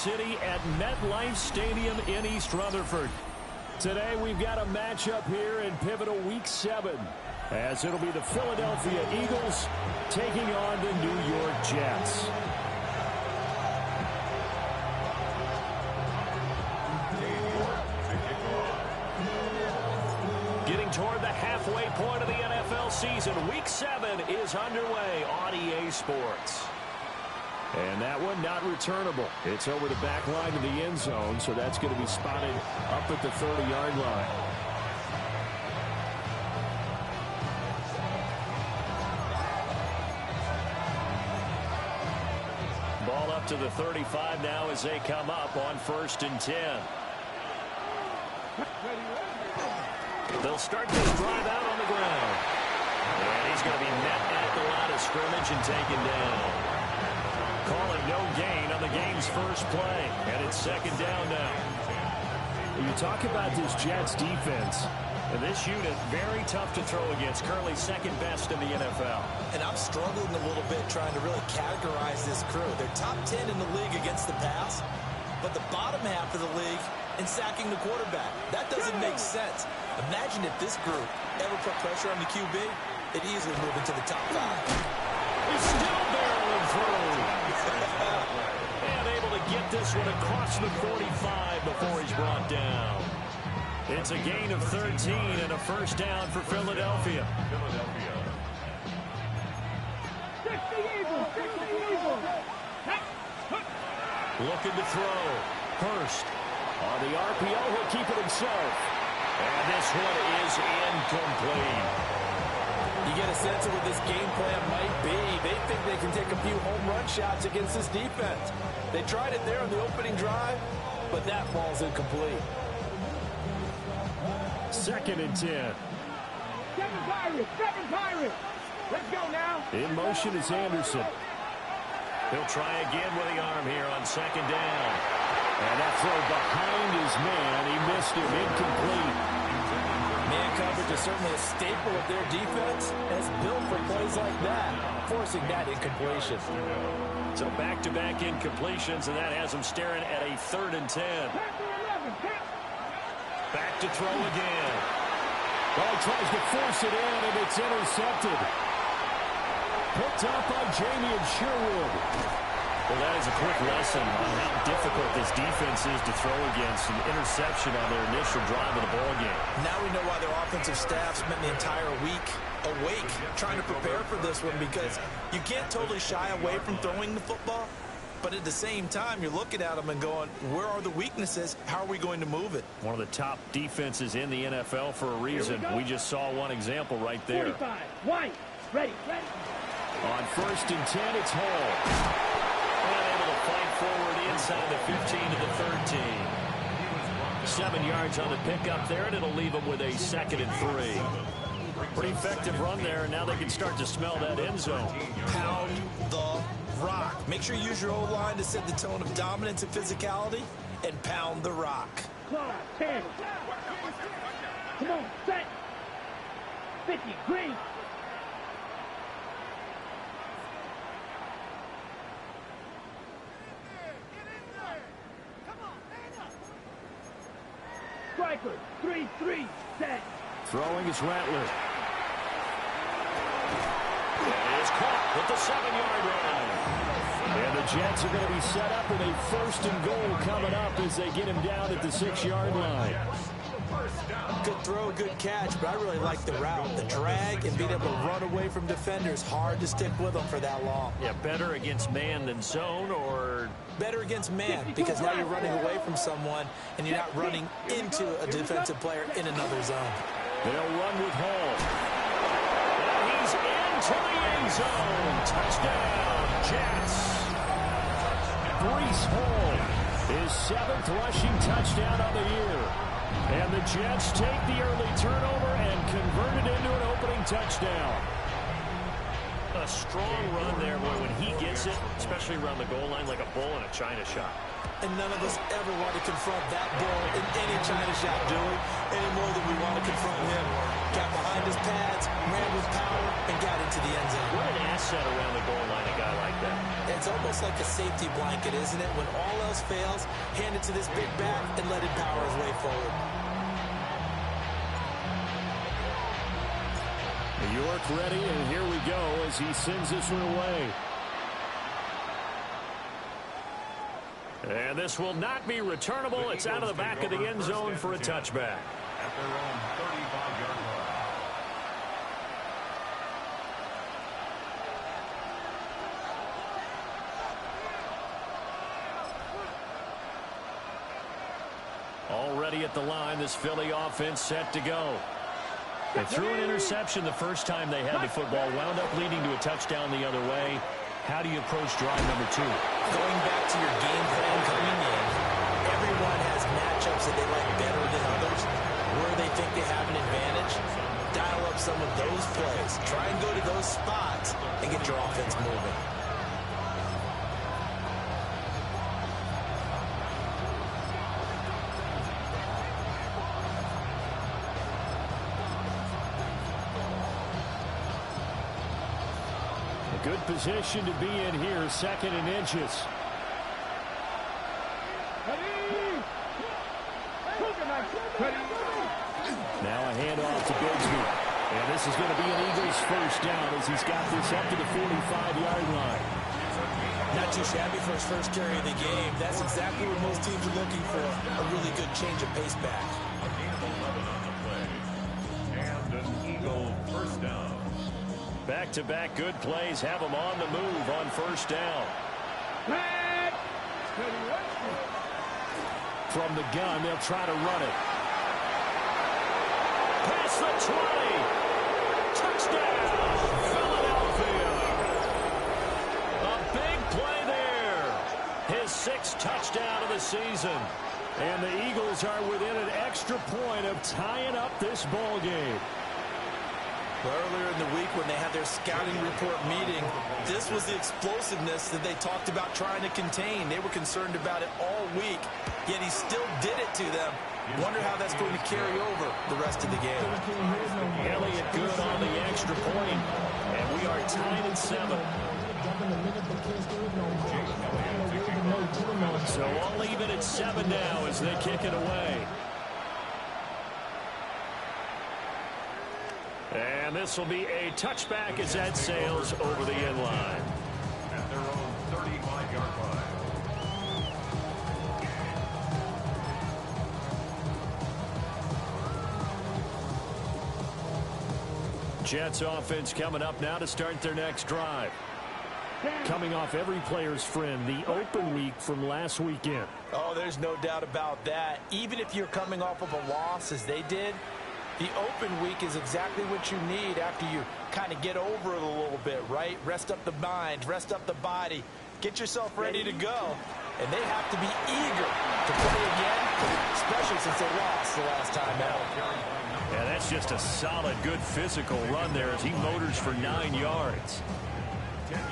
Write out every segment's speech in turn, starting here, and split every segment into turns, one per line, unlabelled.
City at MetLife Stadium in East Rutherford. Today we've got a matchup here in pivotal Week 7, as it'll be the Philadelphia Eagles taking on the New York Jets. Getting toward the halfway point of the NFL season, Week 7 is underway on EA Sports. And that one not returnable. It's over the back line of the end zone, so that's going to be spotted up at the 30-yard line. Ball up to the 35 now as they come up on 1st and 10. They'll start this drive out on the ground. And he's going to be met at the line of scrimmage and taken down. Call it no gain on the game's first play. And it's 2nd down now. You talk about this Jets defense. And this unit, very tough to throw against. Currently 2nd best in the NFL.
And I'm struggling a little bit trying to really categorize this crew. They're top 10 in the league against the pass, but the bottom half of the league in sacking the quarterback. That doesn't make sense. Imagine if this group ever put pressure on the QB, it'd easily move into the top 5.
He's still barreling through. And able to get this one across the 45 before he's brought down. It's a gain of 13 and a 1st down for Philadelphia. Looking to throw. Hurst on the RPO. He'll keep it himself. And this one is incomplete.
You get a sense of what this game plan might be. They think they can take a few home run shots against this defense. They tried it there on the opening drive, but that ball's incomplete.
2nd and 10.
7 Pirates. Let's go now.
In motion is Anderson. He'll try again with the arm here on 2nd down. And that throw behind his man. He missed him. Incomplete.
Man coverage is certainly a staple of their defense, and it's built for plays like that, forcing that incompletion.
So back-to-back incompletions, and that has him staring at a 3rd and 10. Back to throw again. Well, he tries to force it in, and it's intercepted. Picked up by Jamie Sherwood. Well, that is a quick lesson on how difficult this defense is to throw against. An interception on their initial drive of the ball game.
Now we know why their offensive staff spent the entire week awake trying to prepare for this one, because you can't totally shy away from throwing the football, but at the same time, you're looking at them and going, where are the weaknesses? How are we going to move it?
One of the top defenses in the NFL for a reason. We just saw one example right there.
45. White. Ready.
On 1st and 10, it's Hall. Able to fight forward inside the 15 to the 13. 7 yards on the pickup there, and it'll leave them with a 2nd and 3. Pretty effective run there, and now they can start to smell that end zone.
Pound the rock. Make sure you use your O-line to set the tone of dominance and physicality, and pound the rock.
10. Come on, set. 50, green. Striker, 3-3, set.
Throwing is Rattler. It is caught at the 7-yard line. And the Jets are going to be set up with a 1st and goal coming up as they get him down at the 6-yard line.
Good throw, good catch, but I really like the route. The drag and being able to run away from defenders, hard to stick with them for that long.
Yeah, better against man than zone, or
better against man, because now you're running away from someone and you're not running into a defensive player in another zone.
They'll run with Hall. And he's into the end zone. Touchdown, Jets. Breece Hall, his 7th rushing touchdown of the year. And the Jets take the early turnover and convert it into an opening touchdown. A strong run there, boy, when he gets it, especially around the goal line, like a bull in a china shop.
And none of us ever want to confront that bull in any China shop, do we? Any more than we want to confront him. Got behind his pads, ran with power, and got into the end zone.
What an asset around the goal line, a guy like that.
It's almost like a safety blanket, isn't it? When all else fails, hand it to this big back and let him power his way forward.
New York ready, and here we go as he sends this one away. And this will not be returnable. It's out of the back of the end zone for a touchback.
At their own 35-yard line.
Already at the line, this Philly offense set to go. They threw an interception the first time they had the football, wound up leading to a touchdown the other way. How do you approach drive number 2?
Going back to your game plan coming in, everyone has matchups that they like better than others, where they think they have an advantage. Dial up some of those plays. Try and go to those spots and get your offense moving.
Good position to be in here, second and inches. Now a handoff to Bigsby. And this is going to be an Eagles first down as he's got this up to the 45-yard line.
Not too shabby for his first carry of the game. That's exactly what most teams are looking for. A really good change of pace back.
A gain of 11 on the play. And an Eagle first down.
Back-to-back good plays have them on the move on first down. From the gun, they'll try to run it. Past the 20. Touchdown, Philadelphia. A big play there. His 6th touchdown of the season. And the Eagles are within an extra point of tying up this ball game.
Well, earlier in the week when they had their scouting report meeting, this was the explosiveness that they talked about trying to contain. They were concerned about it all week, yet he still did it to them. Wonder how that's going to carry over the rest of the game.
Elliott good on the extra point, and we are tied at 7. So all even at 7 now as they kick it away. And this will be a touchback as that sails over the end line.
At their own 35-yard line.
Jets offense coming up now to start their next drive. Coming off every player's friend, the open week from last weekend.
Oh, there's no doubt about that. Even if you're coming off of a loss as they did, the open week is exactly what you need after you kind of get over it a little bit, right? Rest up the mind, rest up the body, get yourself ready to go. And they have to be eager to play again, especially since they lost the last time out.
Yeah, that's just a solid, good physical run there as he motors for 9 yards.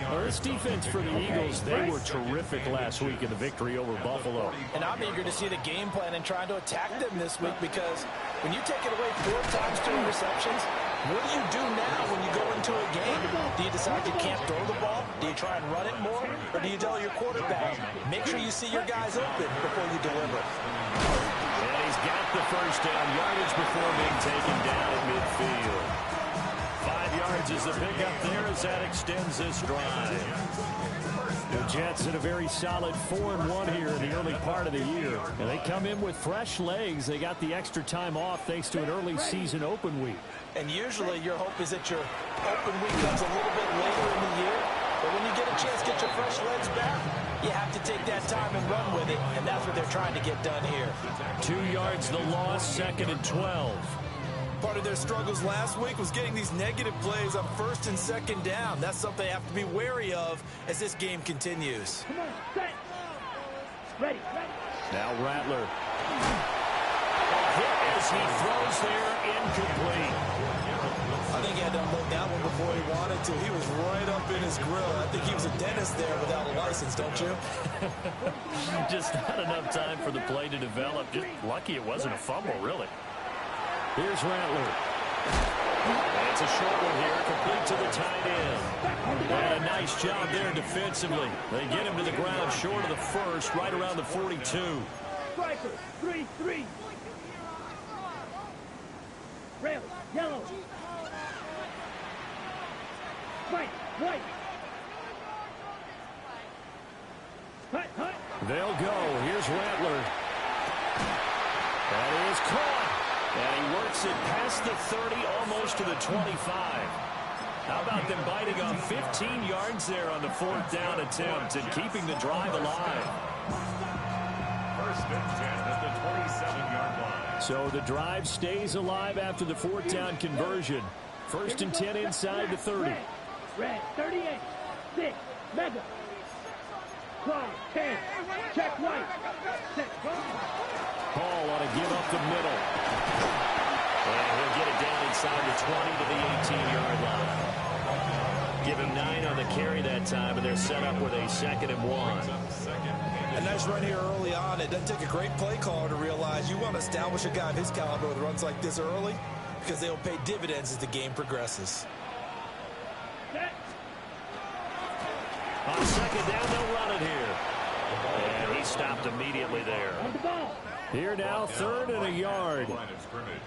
Well, this defense for the Eagles, they were terrific last week in the victory over Buffalo.
And I'm eager to see the game plan and trying to attack them this week because when you take it away 4 times, 2 interceptions, what do you do now when you go into a game? Do you decide you can't throw the ball? Do you try and run it more? Or do you tell your quarterback, make sure you see your guys open before you deliver?
And he's got the first down yardage before being taken down at midfield. 5 yards is the pickup there as that extends this drive. The Jets in a very solid 4-1 here in the early part of the year. And they come in with fresh legs. They got the extra time off thanks to an early season open week.
And usually your hope is that your open week comes a little bit later in the year. But when you get a chance to get your fresh legs back, you have to take that time and run with it. And that's what they're trying to get done here.
2 yards the loss, 2nd and 12.
Part of their struggles last week was getting these negative plays on 1st and 2nd down. That's something they have to be wary of as this game continues.
Come on, set. Ready.
Now Rattler. Hit as he throws there, incomplete.
I think he had to unload that one before he wanted to. He was right up in his grill. I think he was a dentist there without a license, don't you?
Just not enough time for the play to develop. Just lucky it wasn't a fumble, really. Here's Rattler. And it's a short one here, complete to the tight end. And a nice job there defensively. They get him to the ground short of the first, right around the 42.
Striker, 3-3. Red, yellow. White, white. Hut, hut.
They'll go. Here's Rattler. That is caught. And he works it past the 30, almost to the 25. How about them biting on 15 yards there on the fourth down attempt and keeping the drive alive?
First and 10 at the 27-yard line.
So the drive stays alive after the fourth down conversion. First and 10 inside the 30.
Red, 38. 6. Mega. Climb, 10. Check white. Set, go.
Hall ought to give up the middle. And he'll get it down inside the 20 to the 18-yard line. Give him 9 on the carry that time, and they're set up with a 2nd and 1.
A nice run here early on. It doesn't take a great play caller to realize you want to establish a guy of his caliber with runs like this early because they'll pay dividends as the game progresses.
On 2nd down, they'll run it here. And he stopped immediately there. Here now, 3rd and a yard.
Line of scrimmage.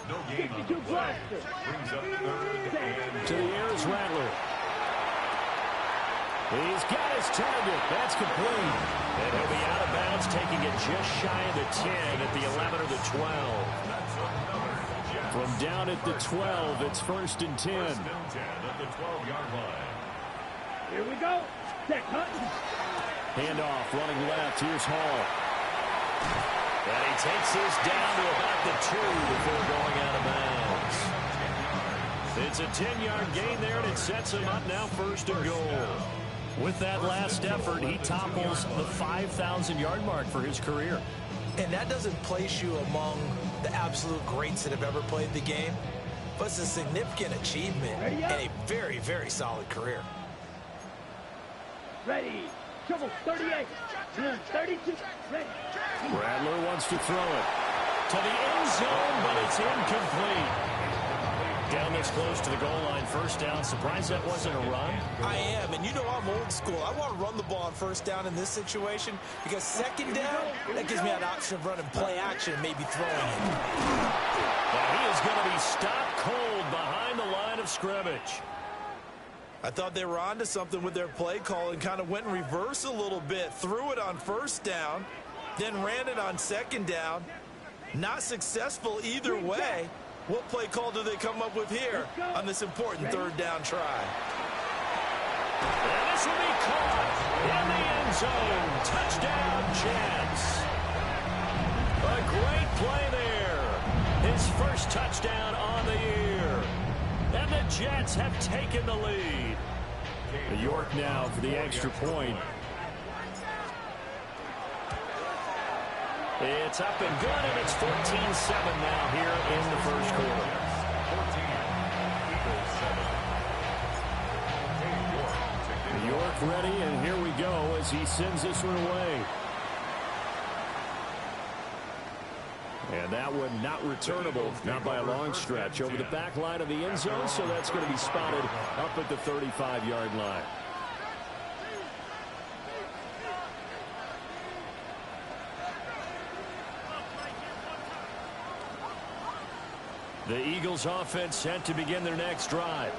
No gain on the play. Brings up 3rd and
To the air is Rattler. He's got his target. That's complete. And he'll be out of bounds, taking it just shy of the 10 at the 11 or the 12. From down at the 12, it's 1st and 10.
First and 10 at the 12-yard line.
Here we go. Set, hut.
Handoff, running left. Here's Hall. And he takes his down to about the 2 before going out of bounds. It's a 10-yard gain there, and it sets him up now 1st and goal. With that last effort, he topples the 5,000-yard mark for his career.
And that doesn't place you among the absolute greats that have ever played the game, but it's a significant achievement and a very, very solid career.
Ready. Trouble, 38. 32. Ready.
Rattler wants to throw it to the end zone, but it's incomplete. Down this close to the goal line, 1st down. Surprised that wasn't a run?
I am, and you know I'm old school. I want to run the ball on 1st down in this situation because 2nd down, that gives me an option of running play action and maybe throwing it.
Now he is going to be stopped cold behind the line of scrimmage.
I thought they were onto something with their play call and kind of went in reverse a little bit. Threw it on 1st down, then ran it on 2nd down. Not successful either way. What play call do they come up with here on this important 3rd down try?
And this will be caught in the end zone. Touchdown, Jets. A great play there. His first touchdown on the year. And the Jets have taken the lead. York now for the extra point. It's up and good, and it's 14-7 now here in the 1st quarter. 14, York ready, and here we go as he sends this one away. And that one not returnable, not by a long stretch, over the back line of the end zone, so that's going to be spotted up at the 35-yard line. The Eagles offense set to begin their next drive.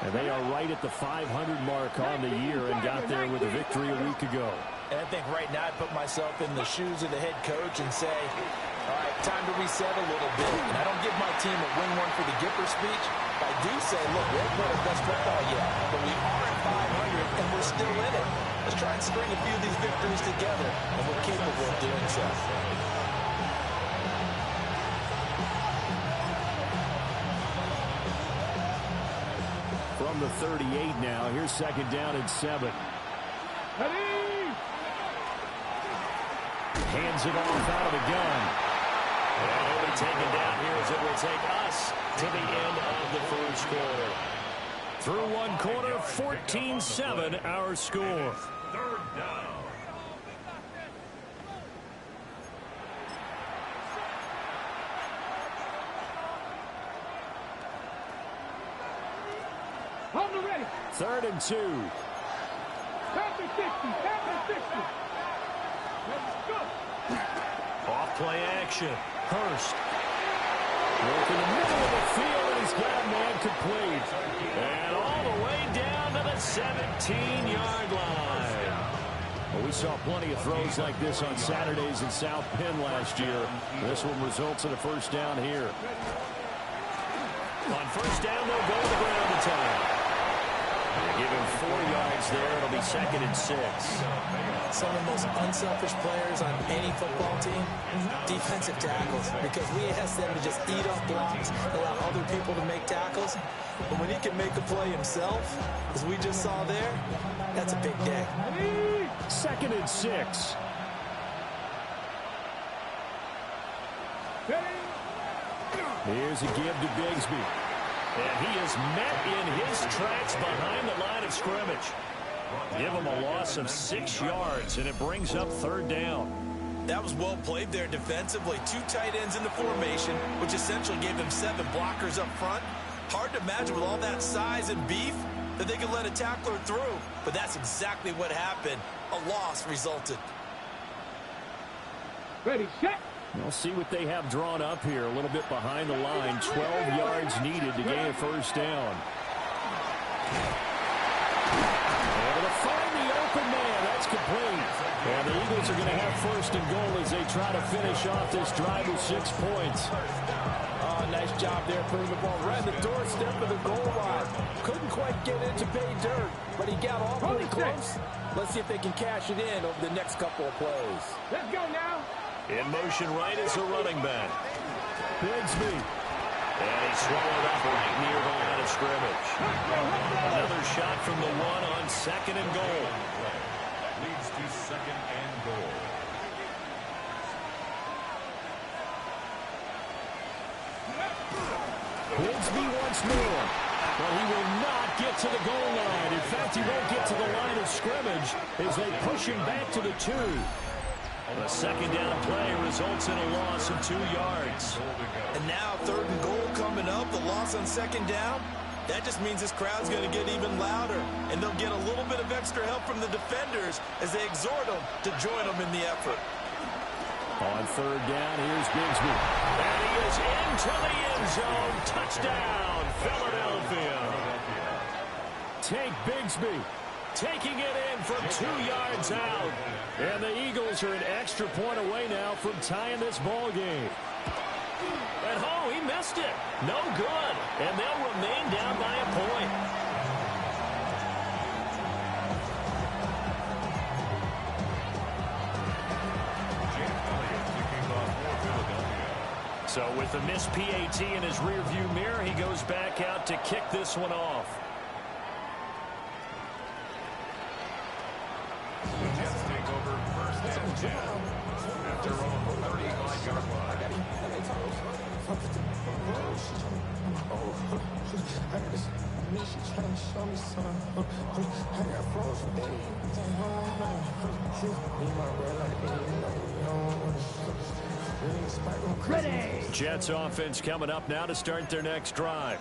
And they are right at the 500 mark on the year and got there with a victory a week ago.
And I think right now I put myself in the shoes of the head coach and say, all right, time to reset a little bit. And I don't give my team a win one for the Gipper speech. I do say, look, we haven't played our best football yet, but we are at 500 and we're still in it. Let's try and string a few of these victories together, and we're capable of doing so.
From the 38 now, here's 2nd down and 7.
Ready.
Hands it off out of the gun. And he'll be taken down here as it will take us to the end of the first quarter. Through one quarter, 14-7 our score.
Third down.
Hold the ready.
3rd and 2.
Pass it 50. Pass it 50. Let's go.
Off play action. Hurst. Work in the middle of the field, and he's got a man complete. And all the way down to the 17-yard line. Well, we saw plenty of throws like this on Saturdays in South Penn last year. This one results in a first down here. On first down, they'll go to the ground attack. Give him 4 yards there. It'll be 2nd and 6.
Some of the most unselfish players on any football team, defensive tackles, because we ask them to just eat up blocks, allow other people to make tackles. But when he can make a play himself, as we just saw there, that's a big day.
2nd and 6. Here's a give to Bigsby. And he is met in his tracks behind the line of scrimmage. Give him a loss of 6 yards, and it brings up 3rd down.
That was well played there defensively. 2 tight ends in the formation, which essentially gave them 7 blockers up front. Hard to imagine with all that size and beef that they could let a tackler through. But that's exactly what happened. A loss resulted.
Ready, set.
We'll see what they have drawn up here. A little bit behind the line. 12 yards needed to gain a first down. Able to find the open man. That's complete. And the Eagles are going to have 1st and goal as they try to finish off this drive with 6 points.
Oh, nice job there putting the ball right at the doorstep of the goal line. Couldn't quite get it to pay dirt, but he got awfully close. Let's see if they can cash it in over the next couple of plays.
Let's go now.
In motion right is the running back. Bigsby. And he's swallowed up right near the line of scrimmage. Another shot from the 1 on 2nd and goal.
Leads to 2nd and goal.
Bigsby once more. But he will not get to the goal line. In fact, he won't get to the line of scrimmage as they push him back to the 2. The 2nd down play results in a loss of 2 yards.
And now 3rd and goal coming up. The loss on 2nd down. That just means this crowd's going to get even louder. And they'll get a little bit of extra help from the defenders as they exhort them to join them in the effort.
On 3rd down, here's Bigsby. And he is into the end zone. Touchdown, Philadelphia. Take Bigsby. Taking it in from 2 yards out. And the Eagles are an extra point away now from tying this ball game. And oh, he missed it. No good. And they'll remain down by a point. So with the missed PAT in his rearview mirror, he goes back out to kick this one off.
The Jets take over 1st and 10 at their own 35-yard line.
Ready.
Jets offense coming up now to start their next drive.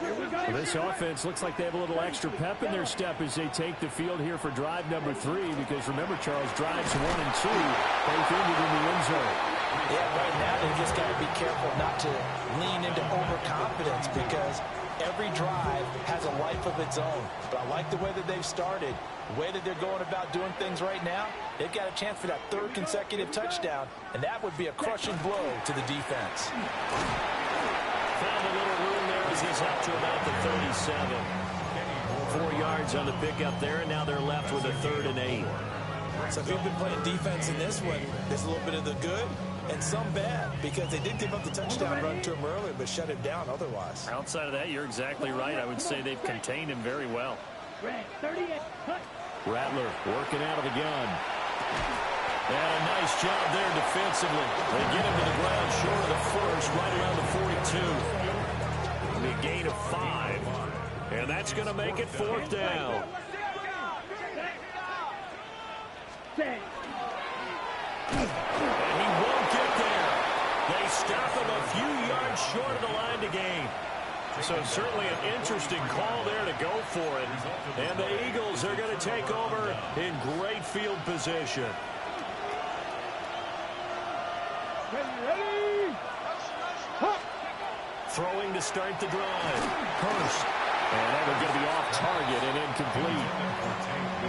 Here we go.
This offense looks like they have a little extra pep in their step as they take the field here for drive number 3, because remember, Charles, drives 1 and 2 both ended in the end zone.
Yeah, right now they just got to be careful not to lean into overconfidence, because every drive has a life of its own. But I like the way that they've started, the way that they're going about doing things right now. They've got a chance for that 3rd consecutive touchdown, and that would be a crushing blow to the defense.
Found a little room there as he's up to about the 37. 4 yards on the pickup there, and now they're left with a 3rd and 8.
So if you've been playing defense in this one, there's a little bit of the good and some bad, because they did give up the touchdown run to him earlier, but shut him down otherwise.
Outside of that, you're exactly right. I would say they've contained him very well.
Red 38. Cut.
Rattler working out of the gun. And a nice job there defensively. They get him to the ground short of the first, right around the 42. It'll be a gain of 5. And that's going to make it 4th down. And he won't get there. They stop him a few yards short of the line to gain. So certainly an interesting call there to go for it. And the Eagles are going to take over in great field position. Throwing to start the drive. Hurst. And that was going to be off target and incomplete.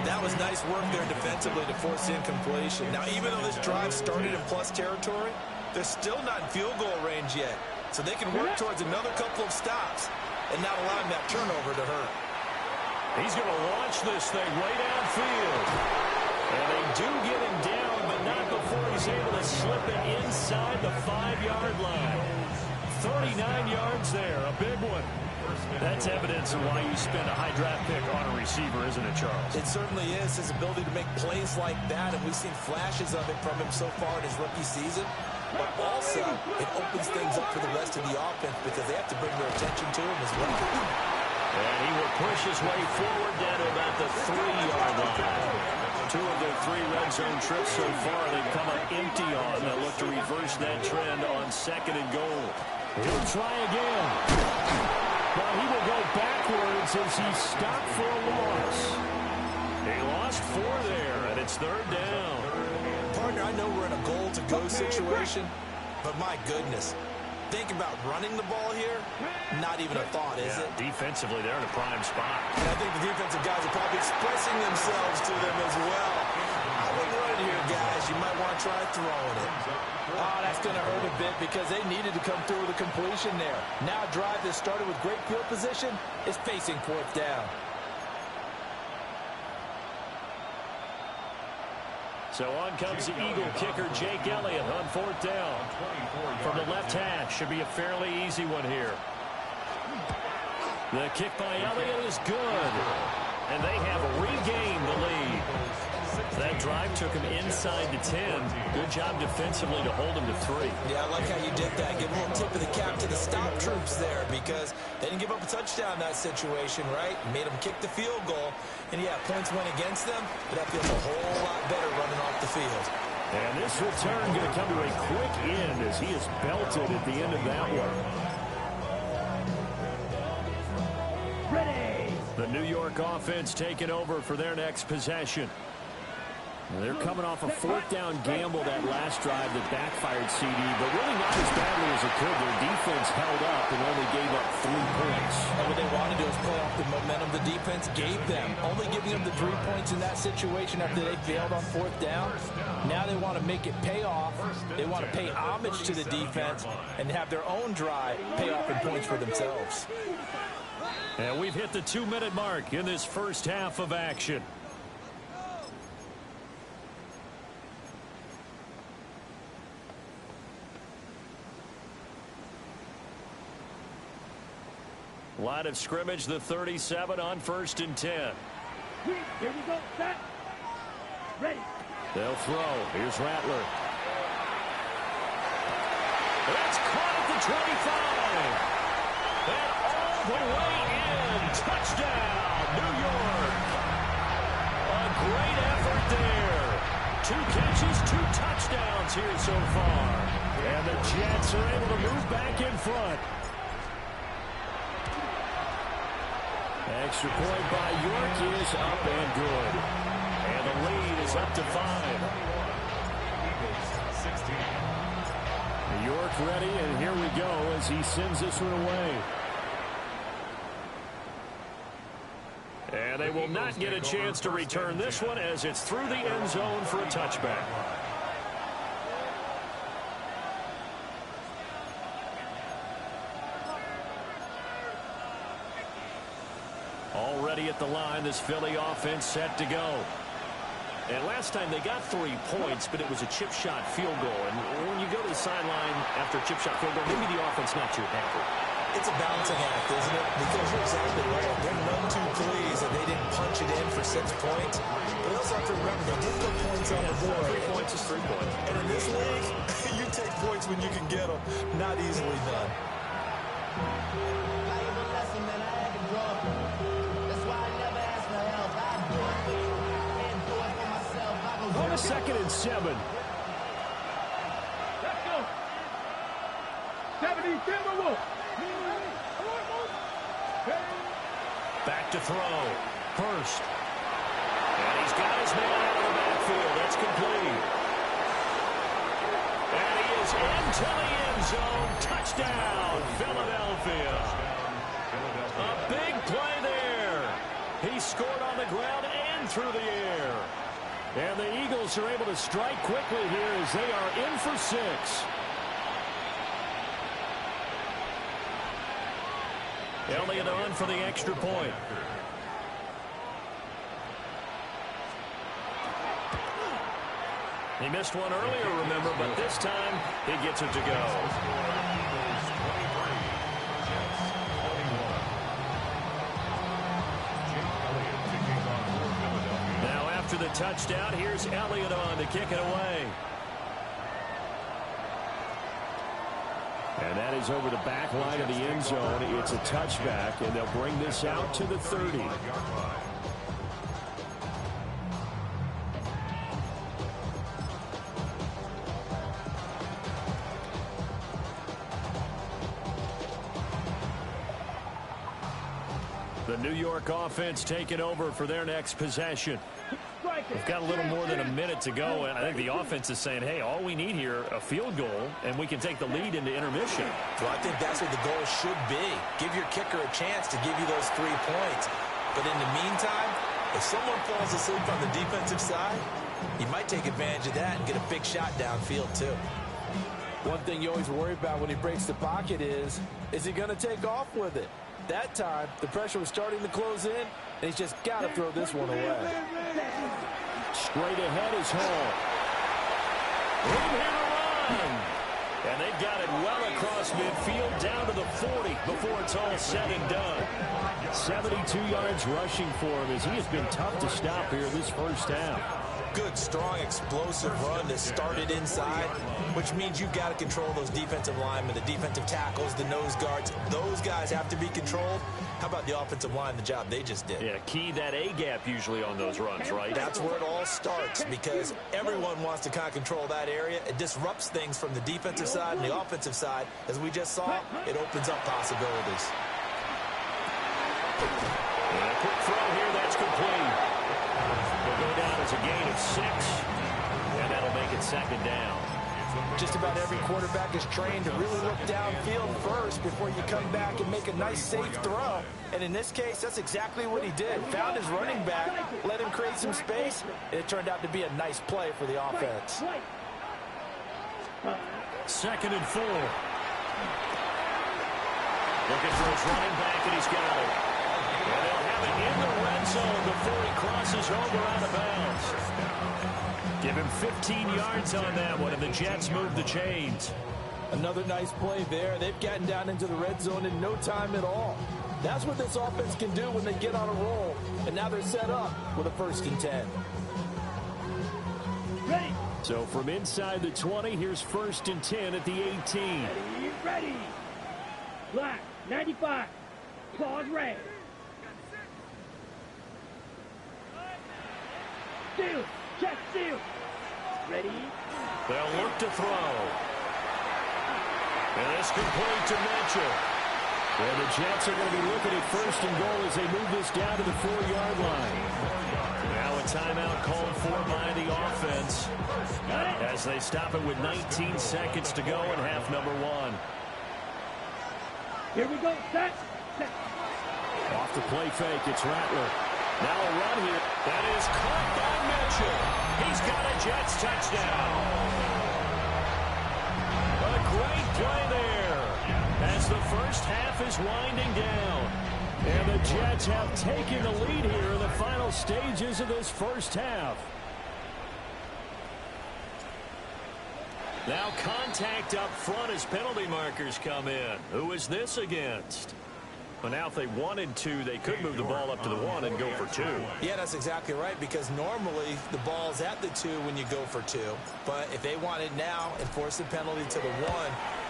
That was nice work there defensively to force incompletion. Now, even though this drive started in plus territory, they're still not in field goal range yet. So they can work towards another couple of stops and not allowing that turnover to hurt.
He's going to launch this thing way downfield. And they do get him down, but not before he's able to slip it inside the 5-yard line. 39 yards there, a big one. That's evidence of why you spend a high draft pick on a receiver, isn't it, Charles?
It certainly is, his ability to make plays like that, and we've seen flashes of it from him so far in his rookie season. But also, it opens things up for the rest of the offense because they have to bring their attention to him as well.
And he will push his way forward down to about the 3-yard line. 2 of their 3 red zone trips so far they've come up empty on. They'll look to reverse that trend on 2nd and goal. He'll try again. But he will go backwards as he's stopped for a loss. He lost 4 there, and it's 3rd down.
Partner, I know we're in a goal-to-go situation, but my goodness. Think about running the ball here. Not even a thought, is it?
Defensively, they're in a prime spot.
And I think the defensive guys are probably expressing themselves to them as well. I wouldn't run it here, guys. You might want to try throwing it.
Oh, that's going to hurt a bit because they needed to come through with a completion there. Now a drive that started with great field position is facing 4th down.
So on comes the Eagle kicker, Jake Elliott, on 4th down. From the left hash, should be a fairly easy one here. The kick by Elliott is good. And they have regained the lead. That drive took him inside the 10. Good job defensively to hold him to 3.
Yeah, I like how you did that. Give a little tip of the cap to the stop troops there because they didn't give up a touchdown in that situation, right? Made them kick the field goal. And, yeah, points went against them, but that feels a whole lot better running off the field.
And this return going to come to a quick end as he is belted at the end of that one.
Ready.
The New York offense taking over for their next possession. They're coming off a 4th down gamble that last drive that backfired CD, but really not as badly as it could. Their defense held up and only gave up 3 points.
And what they want to do is play off the momentum the defense gave them. Only giving them the 3 points in that situation after they failed on 4th down. Now they want to make it pay off. They want to pay homage to the defense and have their own drive pay off in points for themselves.
And we've hit the 2-minute mark in this first half of action. Line of scrimmage, the 37 on 1st and 10.
Here we go. Set. Ready.
They'll throw. Here's Rattler. That's caught at the 25. And all the way in. Touchdown, New York. A great effort there. 2 catches, 2 touchdowns here so far. And the Jets are able to move back in front. Extra point by York is up and good. And the lead is up to 5. York ready, and here we go as he sends this one away. And they will not get a chance to return this one as it's through the end zone for a touchback. Already at the line, this Philly offense set to go. And last time they got 3 points, but it was a chip shot field goal. And when you go to the sideline after a chip shot field goal, maybe the offense not too happy.
It's a balancing act, isn't it? Because you're exactly right. They're none too pleased that they didn't punch it in for 6 points. But also have to remember, they did put points on the board.
3 points is 3 points.
And in this league, you take points when you can get them. Not easily done.
On a 2nd and 7.
Let's go. 77 Wolf.
Back to throw. Hurst. And he's got his man out of the backfield. That's complete. And he is into the end zone. Touchdown, Philadelphia. A big play there. He scored on the ground and through the air. And the Eagles are able to strike quickly here as they are in for 6. Elliott on for the extra point. He missed one earlier, remember, but this time he gets it to go. Now after the touchdown, here's Elliott on to kick it away. And that is over the back line of the end zone. It's a touchback, and they'll bring this out to the 30. The New York offense taking over for their next possession. We've got a little more than a minute to go, and I think the offense is saying, hey, all we need here, a field goal, and we can take the lead into intermission.
Well, I think that's what the goal should be. Give your kicker a chance to give you those 3 points. But in the meantime, if someone falls asleep on the defensive side, you might take advantage of that and get a big shot downfield, too.
One thing you always worry about when he breaks the pocket is he going to take off with it? That time, the pressure was starting to close in, and he's just got to throw this one away.
Straight ahead is Hall. Room here to run. And they've got it well across midfield down to the 40 before it's all said and done. 72 yards rushing for him as he has been tough to stop here this first half.
Good, strong, explosive run that started inside, which means you've got to control those defensive linemen, the defensive tackles, the nose guards. Those guys have to be controlled. How about the offensive line, the job they just did?
Yeah, key that A-gap usually on those runs, right?
That's where it all starts because everyone wants to kind of control that area. It disrupts things from the defensive side and the offensive side. As we just saw, it opens up possibilities.
And a quick throw here, that's complete. Will go down as a gain of 6, and that'll make it 2nd down.
Just about every quarterback is trained to really look downfield first before you come back and make a nice, safe throw. And in this case, that's exactly what he did. Found his running back, let him create some space, and it turned out to be a nice play for the offense.
2nd and 4. Looking for his running back, and he's got it. And they'll have it in the red zone before he crosses over out of bounds. Give him 15 yards on that one, and the Jets move the chains.
Another nice play there. They've gotten down into the red zone in no time at all. That's what this offense can do when they get on a roll. And now they're set up with a 1st and 10.
Ready.
So from inside the 20, here's 1st and 10 at the 18.
Ready. Black, 95. Claws red. Steal. Check steal. Ready.
They'll look to throw. And it's complete to Mitchell. And the Jets are going to be looking at 1st and goal as they move this down to the 4-yard line. Now a timeout called for by the offense as they stop it with 19 seconds to go in half number 1.
Here we go. Set.
Off the play fake, it's Rattler. Now a run here. That is caught by Mitchell. He's got a Jets touchdown. A great play there as the first half is winding down. And the Jets have taken the lead here in the final stages of this first half. Now contact up front as penalty markers come in. Who is this against? Well, now if they wanted to, they could move the ball up to the 1 and go for 2.
Yeah, that's exactly right, because normally the ball's at the 2 when you go for 2. But if they wanted now, enforce the penalty to the 1.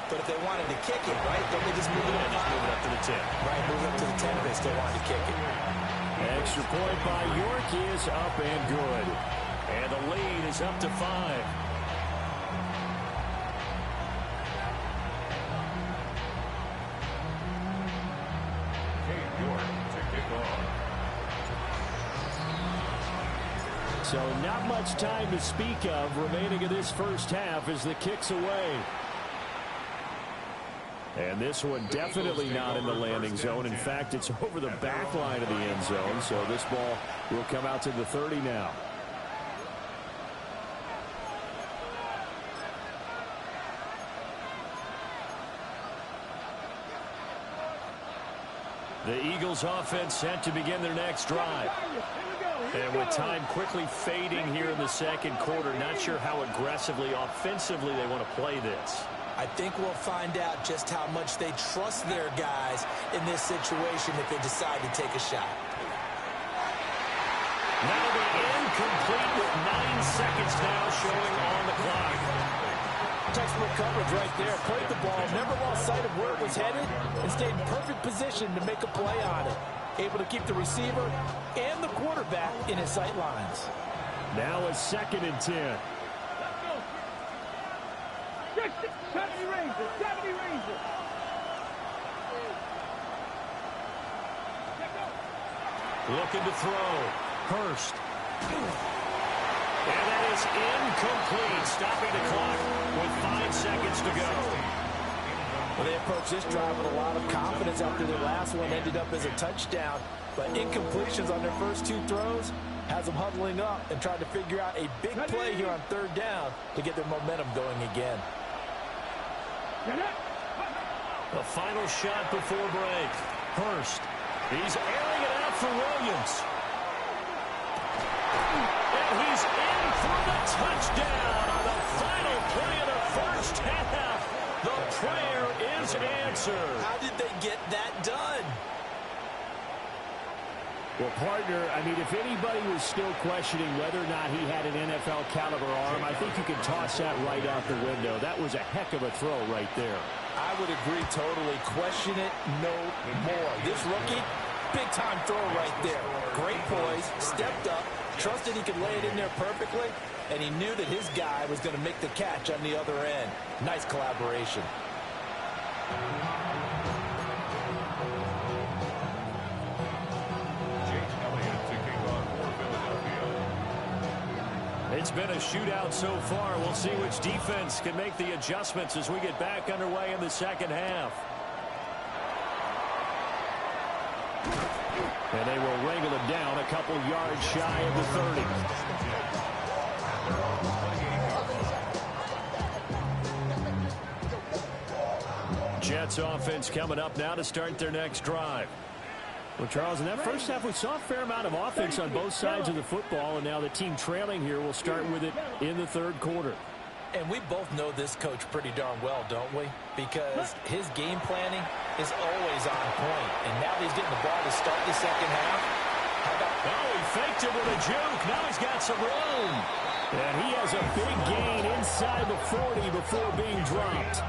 But if they wanted to kick it, right, don't they just move it up?
Just move it up to the 10.
Right, move it up to the 10 if they still wanted to kick it.
Extra point by York is up and good. And the lead is up to 5. So not much time to speak of remaining in this first half as the kick's away. And this one definitely not in the landing zone. In fact, it's over the back line of the end zone. So this ball will come out to the 30 now. The Eagles offense set to begin their next drive. And with time quickly fading here in the second quarter, not sure how aggressively, offensively they want to play this.
I think we'll find out just how much they trust their guys in this situation if they decide to take a shot.
That'll be incomplete with 9 seconds now showing on the clock.
Textbook coverage right there. Played the ball, never lost sight of where it was headed, and stayed in perfect position to make a play on it. Able to keep the receiver and the quarterback in his sight lines.
Now a 2nd and 10.
Let's go. 70 Rangers, 70 Rangers.
Looking to throw. Hurst. And that is incomplete. Stopping the clock with 5 seconds to go.
Well, they approached this drive with a lot of confidence after their last one ended up as a touchdown. But incompletions on their first 2 throws has them huddling up and trying to figure out a big play here on 3rd down to get their momentum going again.
The final shot before break. Hurst. He's airing it out for Williams. And he's in for the touchdown on the final play of the first half. The prayer is answered.
How did they get that done?
Well, partner, I mean, if anybody was still questioning whether or not he had an NFL caliber arm, I think you can toss that right out the window. That was a heck of a throw right there.
I would agree totally. Question it no more. This rookie, big-time throw right there. Great poise, stepped up, trusted he could lay it in there perfectly, and he knew that his guy was going to make the catch on the other end. Nice collaboration.
It's been a shootout so far. We'll see which defense can make the adjustments as we get back underway in the second half. And they will wrangle him down a couple yards shy of the 30. Jets offense coming up now to start their next drive. Well, Charles, in that first half, we saw a fair amount of offense on both sides of the football, and now the team trailing here will start with it in the 3rd quarter.
And we both know this coach pretty darn well, don't we? Because his game planning is always on point. And now that he's getting the ball to start the second half.
Oh, he faked it with a juke. Now he's got some room. And he has a big gain inside the 40 before being dropped.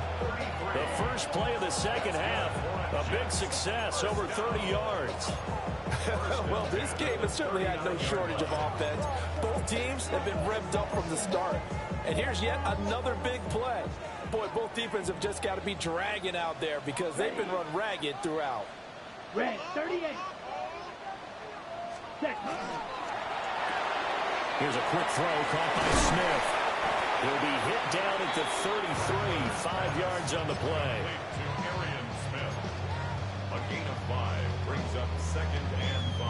The first play of the second half, a big success, over 30 yards.
Well, this game has certainly had no shortage of offense. Both teams have been revved up from the start. And here's yet another big play. Boy, both defenses have just got to be dragging out there because they've been run ragged throughout.
Red, 38.
Here's a quick throw caught by Smith. He'll be hit down at the 33, 5 yards on the play.
Smith. A gain of 5 brings up 2nd and 5.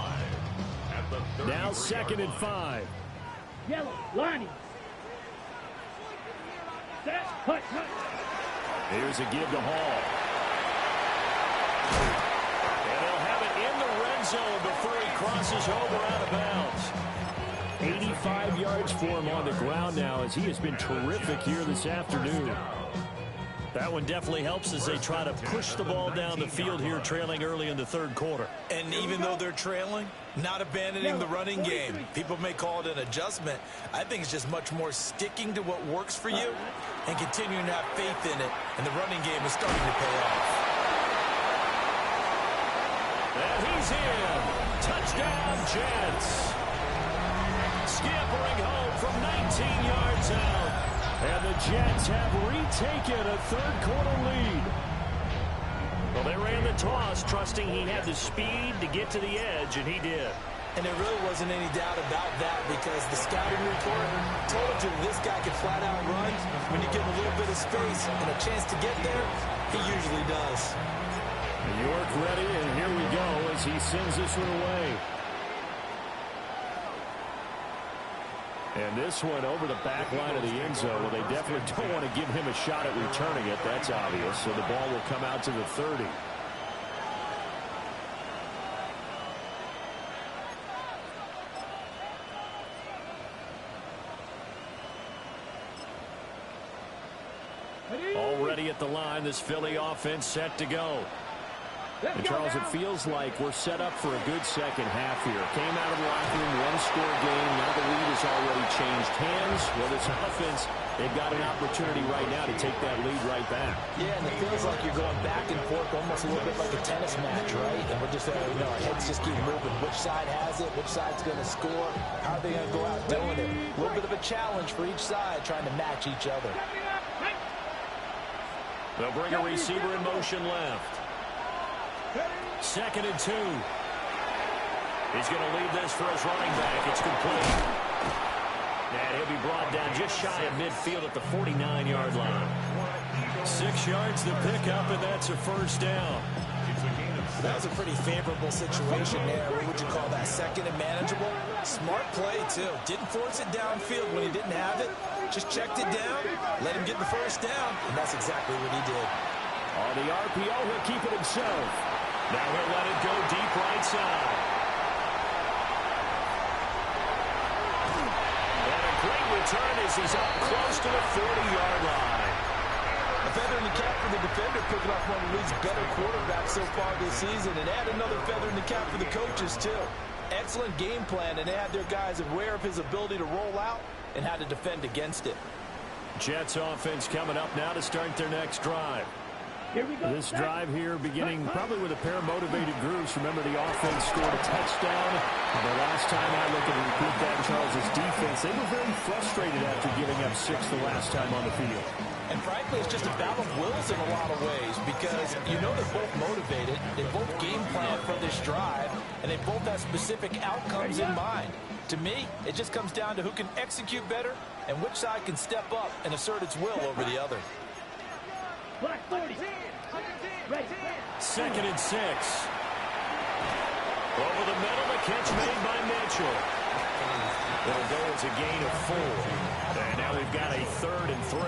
At the 30.
Now 2nd and 5.
Yellow, Lonnie. Set, hut, hut.
Here's a give to Hall. And they'll have it in the red zone before he crosses over out of bounds. 85 yards for him on the ground now, as he has been terrific here this afternoon. That one definitely helps as they try to push the ball down the field here, trailing early in the third quarter.
And even though they're trailing, not abandoning the running game. People may call it an adjustment. I think it's just much more sticking to what works for you and continuing to have faith in it. And the running game is starting to pay off.
And he's in. Touchdown, Jets. Scampering home from 19 yards out. And the Jets have retaken a third-quarter lead. Well, they ran the toss, trusting he had the speed to get to the edge, and he did.
And there really wasn't any doubt about that, because the scouting report told you this guy can flat-out run. When you give him a little bit of space and a chance to get there, he usually does.
New York ready, and here we go as he sends this one away. And this one over the back line of the end zone. Well, they definitely don't want to give him a shot at returning it. That's obvious. So the ball will come out to the 30. Already at the line, this Philly offense set to go. And Charles, it feels like we're set up for a good second half here. Came out of the locker room, one-score game. Now the lead has already changed hands. Well, this offense, they've got an opportunity right now to take that lead right back.
Yeah, and it feels like you're going back and forth almost a little bit like a tennis match, right? And we're just, our heads just keep moving. Which side has it? Which side's going to score? How are they going to go out doing it? A little bit of a challenge for each side, trying to match each other.
They'll bring a receiver in motion left. 2nd and 2. He's going to leave this for his running back. It's complete. And he'll be brought down just shy of midfield at the 49-yard line. 6 yards to pick up, and that's a first down.
That was a pretty favorable situation there. What would you call that? Second and manageable? Smart play, too. Didn't force it downfield when he didn't have it. Just checked it down, let him get the first down, and that's exactly what he did.
On the RPO, he'll keep it himself. Now he'll let it go deep right side. And a great return as he's up close to the 40-yard line.
A feather in the cap for the defender, picking off one of the league's better quarterbacks so far this season, and add another feather in the cap for the coaches, too. Excellent game plan, and they had their guys aware of his ability to roll out and how to defend against it.
Jets offense coming up now to start their next drive.
Here we go.
This drive here beginning probably with a pair of motivated groups. Remember, the offense scored a touchdown. And the last time I looked at and repeat that, Charles' defense, they were very frustrated after giving up 6 the last time on the field.
And frankly, it's just a battle of wills in a lot of ways, because you know they're both motivated, they both game plan for this drive, and they both have specific outcomes in mind. To me, it just comes down to who can execute better and which side can step up and assert its will over the other.
Black 40. Right.
2nd and 6. Over the middle, the catch made by Mitchell. It'll go as a gain of 4. And now we've got a 3rd and 3.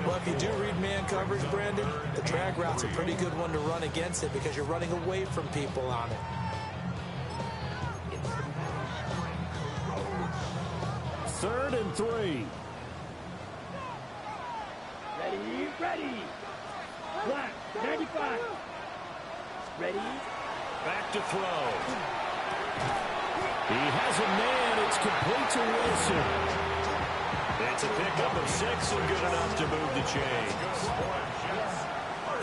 Well, if you do read man coverage, Brandon, the drag route's a pretty good one to run against it because you're running away from people on it.
3rd and 3.
Ready. Black 95. Ready.
Back to throw. He has a man. It's complete to Wilson. It's a pickup of 6 and good enough to move the chains.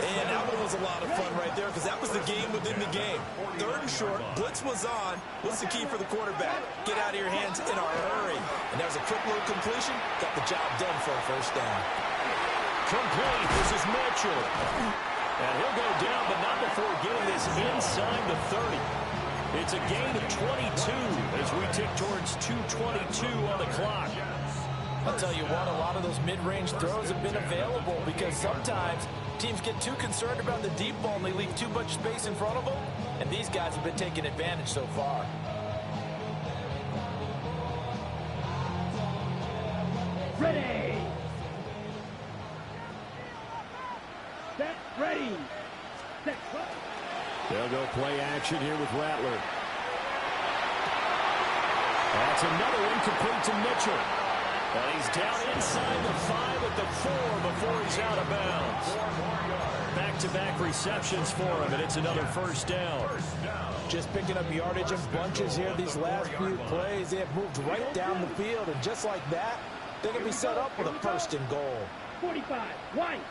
And that one was a lot of fun right there because that was the game within the game. 3rd and short, blitz was on. What's the key for the quarterback? Get out of your hands in a hurry. And there's a quick little completion. Got the job done for a first down.
Complete. This is Mitchell. And he'll go down, but not before getting this inside the 30. It's a gain of 22 as we tick towards 2:22 on the clock.
I'll tell you what, a lot of those mid-range throws have been available because sometimes teams get too concerned about the deep ball and they leave too much space in front of them, and these guys have been taking advantage so far.
Ready. Set. Ready. Set.
They'll go play action here with Rattler. That's another incomplete to Mitchell. And he's down inside the 5 at the 4 before he's out of bounds. Back-to-back receptions for him, and it's another first down.
Just picking up yardage in bunches here these last few plays. They have moved right down the field, and just like that, they're going to be set up with a first and goal.
45, White.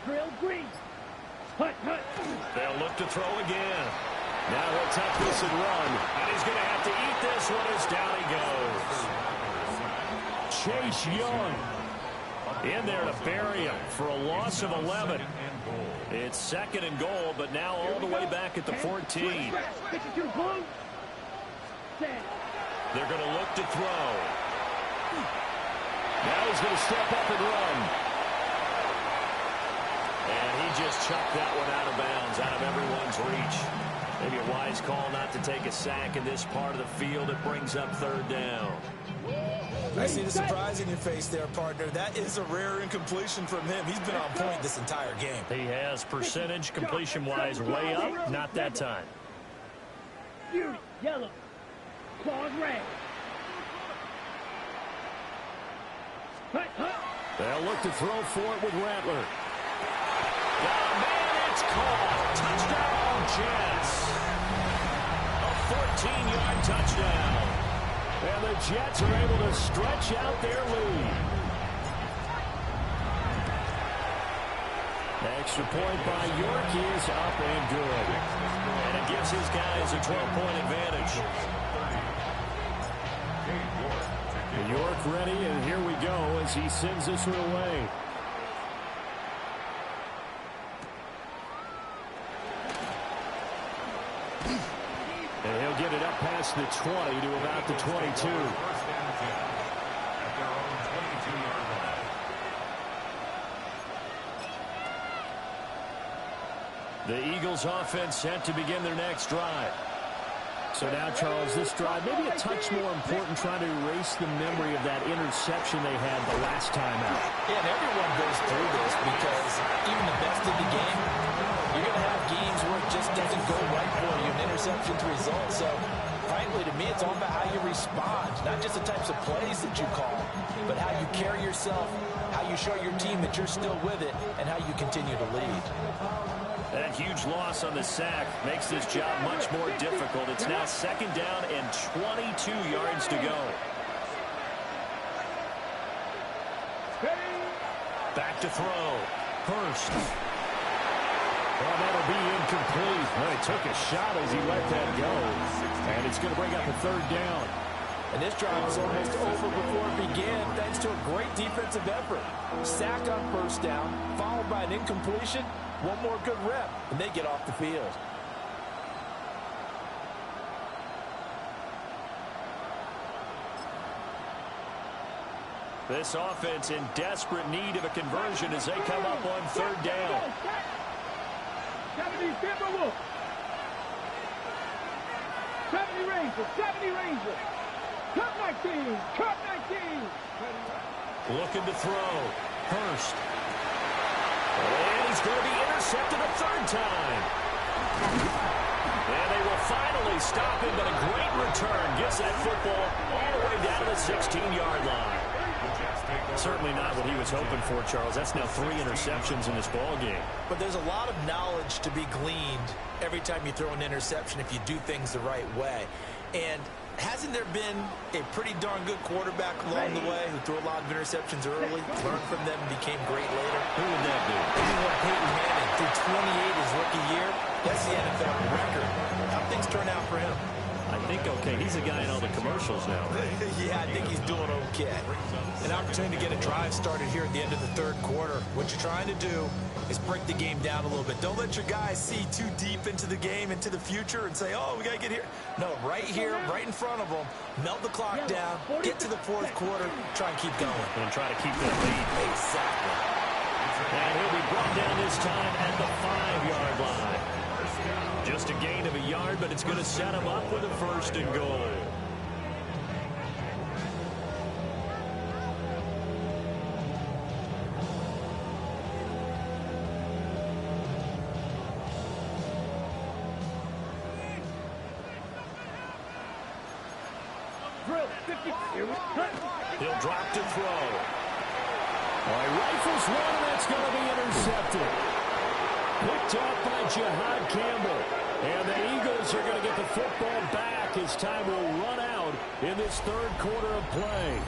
Drill Green. Hut.
They'll look to throw again. Now he'll take this and run. And he's going to have to eat this one as down he goes. Chase Young in there to bury him for a loss of 11. It's second and goal, but now all the way back at the 14. They're going to look to throw. Now he's going to step up and run. And he just chucked that one out of bounds, out of everyone's reach. Maybe a wise call not to take a sack in this part of the field. It brings up third down.
I see the surprise in your face there, partner. That is a rare incompletion from him. He's been on point this entire game.
He has percentage completion-wise way up. Not that time.
Fury, yellow. Claws red.
They'll look to throw for it with Rattler. Oh, man, it's caught. Touchdown, Jets. A 14-yard touchdown. And the Jets are able to stretch out their lead. Extra point by York is up and good. And it gives his guys a 12-point advantage. York ready, and here we go as he sends this one away. And he'll get it up past the 20 to about the 22. The Eagles offense set to begin their next drive. So now, Charles, this drive maybe a touch more important, trying to erase the memory of that interception they had the last time out.
Yeah, and everyone goes through this because even the best of the game, you're going to have games where it just doesn't go right for you, an interception's result. So, frankly, to me, it's all about how you respond, not just the types of plays that you call, but how you carry yourself, how you show your team that you're still with it, and how you continue to lead.
That huge loss on the sack makes this job much more difficult. It's now second down and 22 yards to go. Back to throw. Hurst. Well, that'll be incomplete. Well, he took a shot as he let that go. And it's going to bring up a third down.
And this drive was almost over before it began, thanks to a great defensive effort. Sack on first down, followed by an incompletion. One more good rep, and they get off the field.
This offense in desperate need of a conversion as they come up on third down.
70 Rangers, 70 Rangers. Cut 19, cut 19.
Looking to throw. Hurst. And he's going to be intercepted a third time. And they will finally stop him, but a great return gets that football all the way down to the 16-yard line. Certainly not what he was hoping for, Charles. That's now 3 interceptions in this ball game.
But there's a lot of knowledge to be gleaned every time you throw an interception if you do things the right way. And hasn't there been a pretty darn good quarterback along the way who threw a lot of interceptions early, learned from them, and became great later?
Who would that be?
Anyone Peyton Manning threw 28 his rookie year. That's the NFL record. How things turn out for him?
I think okay. He's a guy in all the commercials now.
Yeah, I think he's doing okay. An opportunity to get a drive started here at the end of the third quarter. What you're trying to do is break the game down a little bit. Don't let your guys see too deep into the game, into the future, and say, oh, we got to get here. No, right here, right in front of them, melt the clock down, get to the fourth quarter, try and keep going.
And try to keep that lead.
Exactly.
And he'll be brought down this time at the 5-yard line. Just a gain of a yard, but it's going to set him up with a first and goal. He'll drop to throw. All right, rifles one, and that's going to be intercepted. Picked off by Jihad Campbell. And the Eagles are going to get the football back as time will run out in this third quarter of play.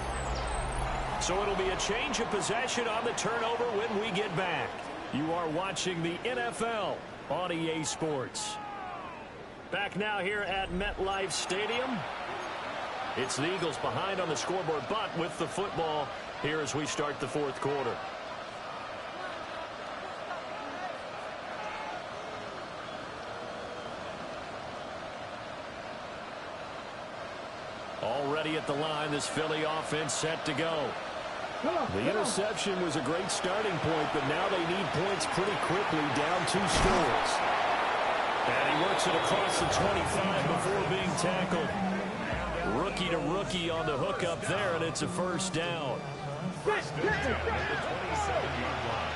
So it'll be a change of possession on the turnover when we get back. You are watching the NFL on EA Sports. Back now here at MetLife Stadium. It's the Eagles behind on the scoreboard, but with the football here as we start the fourth quarter. Already at the line, this Philly offense set to go. The interception was a great starting point, but now they need points pretty quickly, down 2 scores. And he works it across the 25 before being tackled. Rookie to rookie on the hook up there, and it's a first down.
First and 10 at the 27-yard line.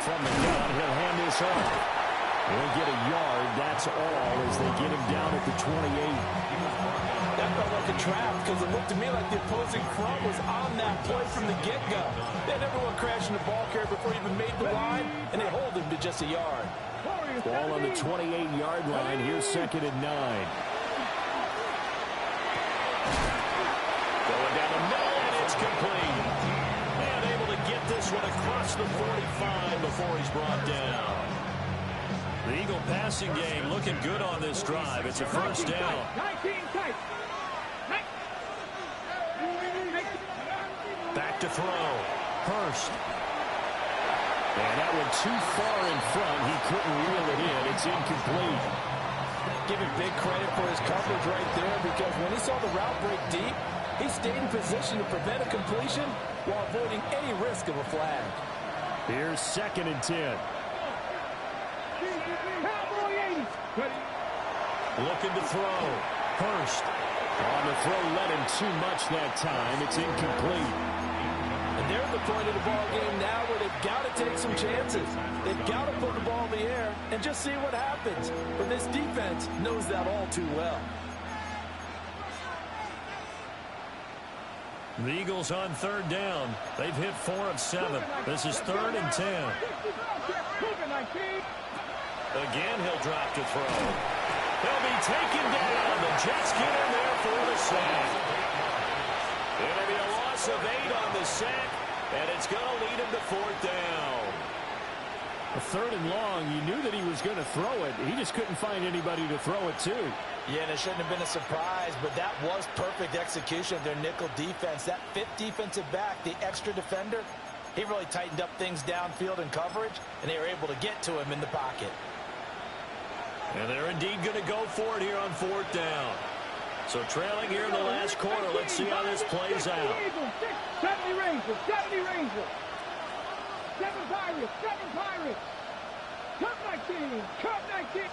From the gun, he'll hand this off. He'll get a yard, that's all, as they get him down at the 28.
That felt like a trap because it looked to me like the opposing front was on that play from the get-go. They had everyone crashing the ball carrier before he even made the line, and they hold him to just a yard.
Ball on the 28-yard line. Here's second and 9. Going down the middle, and it's complete. And able to get this one across the 45 before he's brought down. The Eagle passing game looking good on this drive. It's a first down. Back to throw. Hurst. And that one too far in front. He couldn't reel it in. It's incomplete.
Give him big credit for his coverage right there, because when he saw the route break deep, he stayed in position to prevent a completion while avoiding any risk of a flag.
Here's second and 10. Looking to throw. Hurst. On the throw, let him too much that time. It's incomplete.
And they're at the point of the ball game now where they've got to take some chances. They've got to put the ball in the air and just see what happens. But this defense knows that all too well.
The Eagles on third down. They've hit 4 of 7. This is third and 10. Again, he'll drop to throw. He'll be taken down. The Jets get in there for the sack. It'll be a loss of 8 on the sack, and it's going to lead him to fourth down. A third and long, you knew that he was going to throw it. He just couldn't find anybody to throw it to.
Yeah, and it shouldn't have been a surprise, but that was perfect execution of their nickel defense. That fifth defensive back, the extra defender, he really tightened up things downfield in coverage, and they were able to get to him in the pocket.
And they're indeed going to go for it here on fourth down. So trailing here in the last quarter. Let's see how this plays out.
70 Rangers, 70 Rangers. 7 Pirates, 7 Pirates. Cup 19, Cup 19.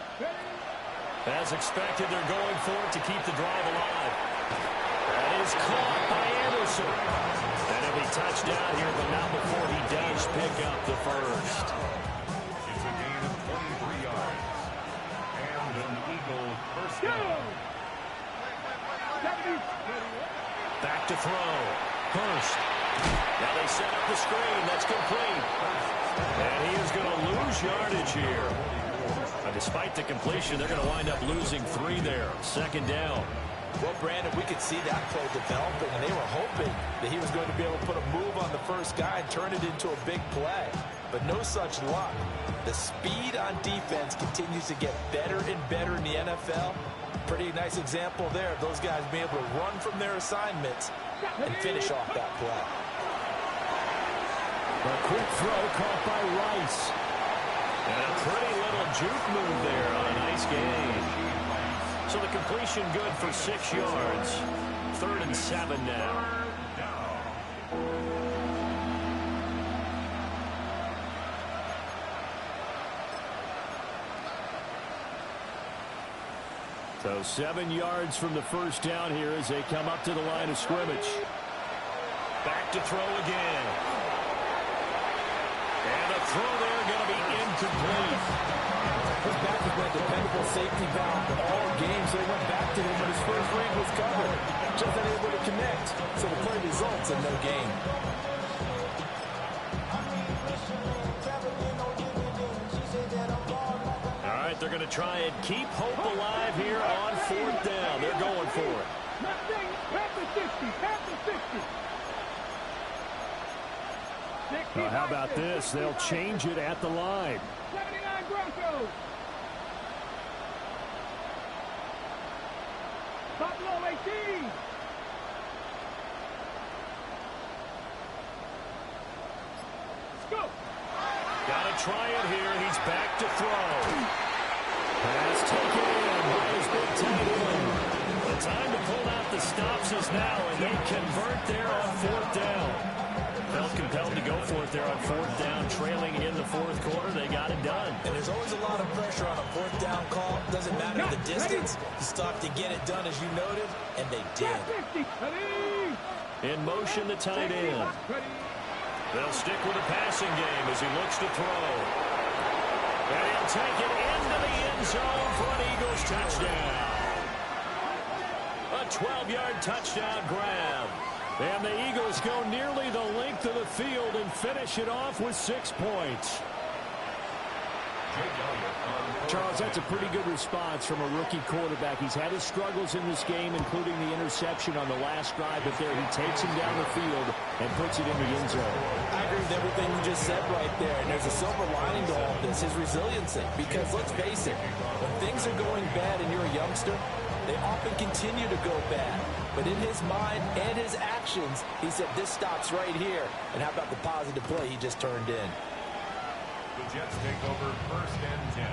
As expected, they're going for it to keep the drive alive. That is caught by Anderson. And it'll be touchdown here, but not before he does pick up the first.
It's a gain of 23 yards. And an Eagle first down.
Back to throw. Hurst. Now they set up the screen. That's complete. And he is going to lose yardage here. Despite the completion, they're going to wind up losing 3 there. Second down.
Well, Brandon, we could see that play developing, and they were hoping that he was going to be able to put a move on the first guy and turn it into a big play. But no such luck. The speed on defense continues to get better and better in the NFL. Pretty nice example there of those guys being able to run from their assignments and finish off that play.
A quick throw caught by Rice. And a pretty little juke move there on a nice gain. So the completion good for 6 yards. 3rd and 7 now. So 7 yards from the first down here as they come up to the line of scrimmage. Back to throw again. And the throw there going to be incomplete.
His back has been a dependable safety valve all game, so they went back to him when his first read was covered. Just unable to connect, so the play results in no gain.
All right, they're going to try and keep hope alive here on 4th down. They're going for it.
Nothing. Panther 60. Panther 60.
How about this? They'll change it at the line.
79 Broncos. Buffalo 18. Let's go.
Got to try it here. He's back to throw. Pass taken in by his big tight end. The time to pull out the stops is now, and they convert there on 4th down. Felt compelled to go for it there on 4th down, trailing in the 4th quarter. They got it done.
And there's always a lot of pressure on a 4th down call. Doesn't matter the distance. You stop to get it done, as you noted, and they did.
In motion, the tight end. They'll stick with the passing game as he looks to throw. And he'll take it into the end zone for an Eagles touchdown. A 12-yard touchdown grab. And the Eagles go nearly the length of the field and finish it off with 6 points.
Charles, that's a pretty good response from a rookie quarterback. He's had his struggles in this game, including the interception on the last drive, but there he takes him down the field and puts it in the end zone.
I agree with everything you just said right there, and there's a silver lining to all of this, his resiliency. Because let's face it, when things are going bad and you're a youngster, they often continue to go bad. But in his mind and his actions, he said, this stops right here. And how about the positive play he just turned in?
The Jets take over 1st and 10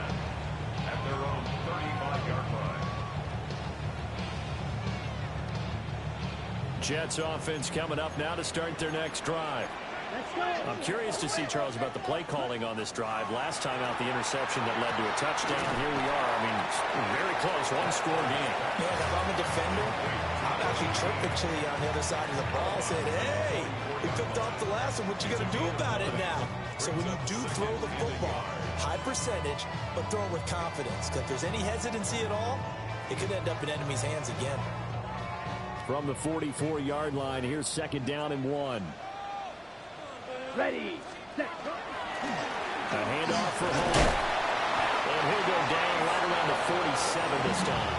at their own 35-yard line.
Jets offense coming up now to start their next drive. I'm curious to see, Charles, about the play calling on this drive. Last time out, the interception that led to a touchdown. Here we are. I mean, very close. One-score game.
Man, if I'm a defender, I'm actually chirping Chili on the other side of the ball saying, hey, we picked off the last one. What you going to do about it now? So when you do throw the football, high percentage, but throw it with confidence. Because if there's any hesitancy at all, it could end up in enemy's hands again.
From the 44-yard line, here's 2nd down and 1.
Ready, set, go.
A handoff for Hall. And he'll go down right around the 47 this time.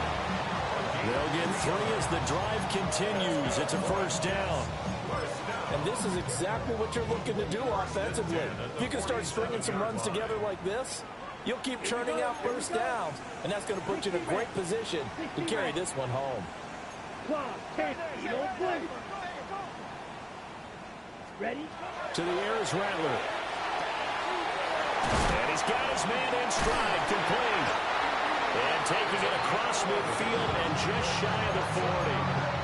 They'll get 3 as the drive continues. It's a 1st down.
And this is exactly what you're looking to do offensively. If you can start stringing some runs together like this, you'll keep churning out 1st downs, and that's going to put you in a great position to carry this one home.
Ready?
To the air is Rattler. And he's got his man in stride, complete. And taking it across midfield and just shy of the 40.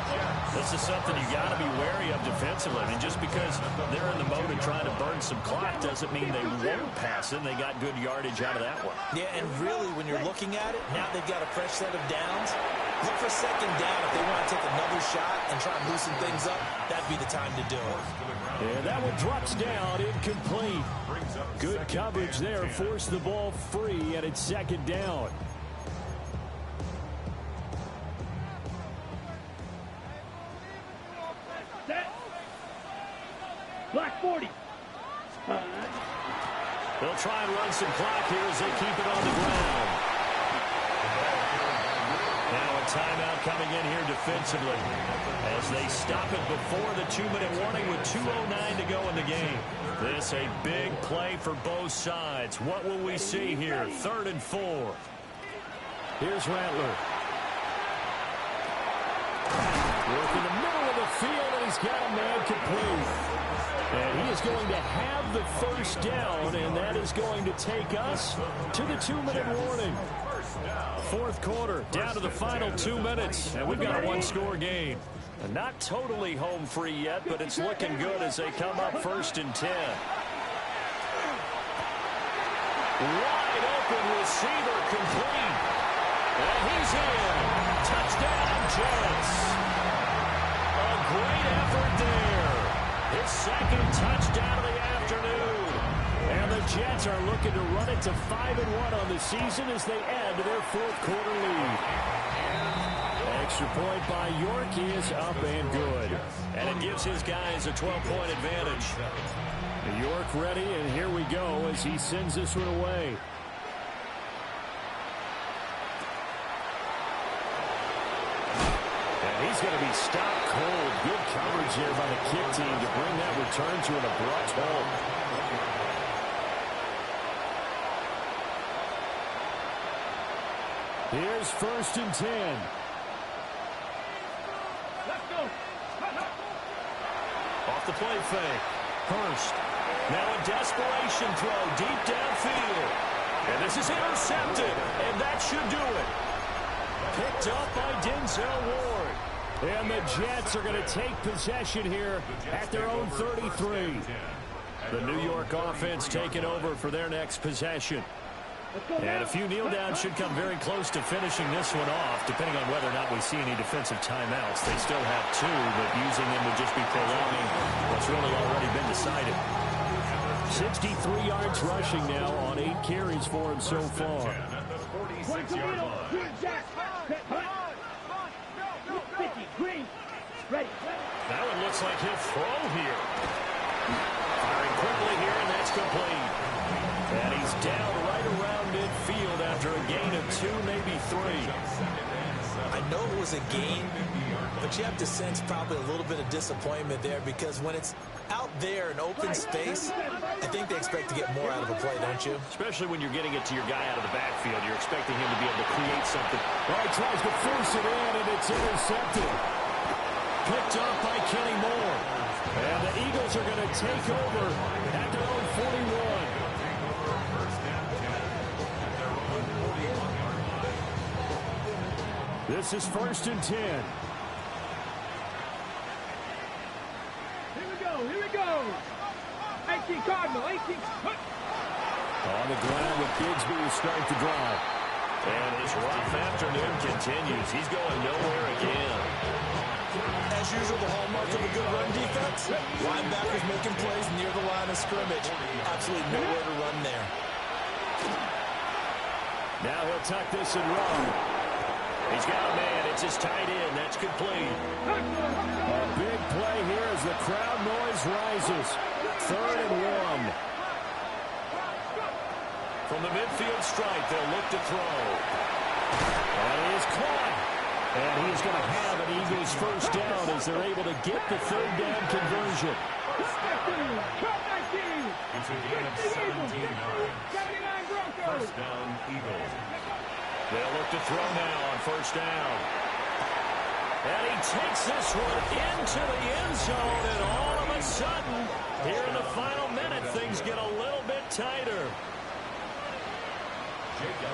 This is something you got to be wary of defensively. I mean, just because they're in the mode of trying to burn some clock doesn't mean they won't pass it. They got good yardage out of that one.
Yeah, and really, when you're looking at it, now they've got a fresh set of downs. Look for 2nd down. If they want to take another shot and try and loosen things up, that'd be the time to do it.
And that one drops down, incomplete. Good coverage there, forced the ball free, and it's 2nd down.
Black 40.
They'll try and run some clock here as they keep it on the ground. Now a timeout coming in here defensively as they stop it before the 2-minute warning with 2:09 to go in the game. This a big play for both sides. What will we see here? 3rd and 4. Here's Rattler. Work in the middle of the field, and he's got a man complete. And he is going to have the 1st down, and that is going to take us to the 2-minute warning. 4th quarter, down to the final 2 minutes, and we've got a 1-score game. And not totally home free yet, but it's looking good as they come up 1st and 10. Wide open receiver complete. And he's in. Touchdown, Jets. A great effort there. His 2nd touchdown of the afternoon.
And the Jets are looking to run it to 5-1 on the season as they add to their fourth quarter lead. Extra point by York is up and good.
And it gives his guys a 12-point advantage.
York ready, and here we go as he sends this one away. And he's going to be stopped cold. Good coverage there by the kick team to bring that return to an abrupt halt. Here's 1st and 10.
Let's go.
Off the play fake. Hurst. Now a desperation throw deep downfield. And this is intercepted. And that should do it. Picked up by Denzel Ward.
And the Jets are going to take possession here at their own 33.
The New York offense taking over for their next possession. And a few kneel downs should come very close to finishing this one off, depending on whether or not we see any defensive timeouts. They still have 2, but using them would just be prolonging what's really already been decided.
63 yards rushing now on 8 carries for him so far.
That one looks like he'll throw here. Firing quickly here, and that's complete. And he's down right around midfield after a gain of 2, maybe 3.
I know it was a gain, but you have to sense probably a little bit of disappointment there because when it's out there in open space, I think they expect to get more out of a play, don't you?
Especially when you're getting it to your guy out of the backfield. You're expecting him to be able to create something.
Well, he tries to force it in, and it's intercepted.
Picked up by Kenny Moore.
And the Eagles are going to take over at their own 41. This is 1st and 10.
Here we go. 18 Cardinal, 18.
On the ground with Bigsby to start the drive.
And his rough afternoon continues. He's going nowhere again.
As usual, the hallmark of a good run defense. Linebackers making plays near the line of scrimmage. Absolutely nowhere to run there.
Now he'll tuck this and run.
He's got a man. It's his tight end. That's complete.
A big play here as the crowd noise rises. 3rd and 1.
From the midfield stripe, they'll look to throw.
And he is caught. And he's going to have an Eagles first down as they're able to get the 3rd down conversion.
It's a gain of 17 yards. 1st down, Eagles.
They'll look to throw now on 1st down. And he takes this one into the end zone, and all of a sudden, here in the final minute, things get a little bit tighter.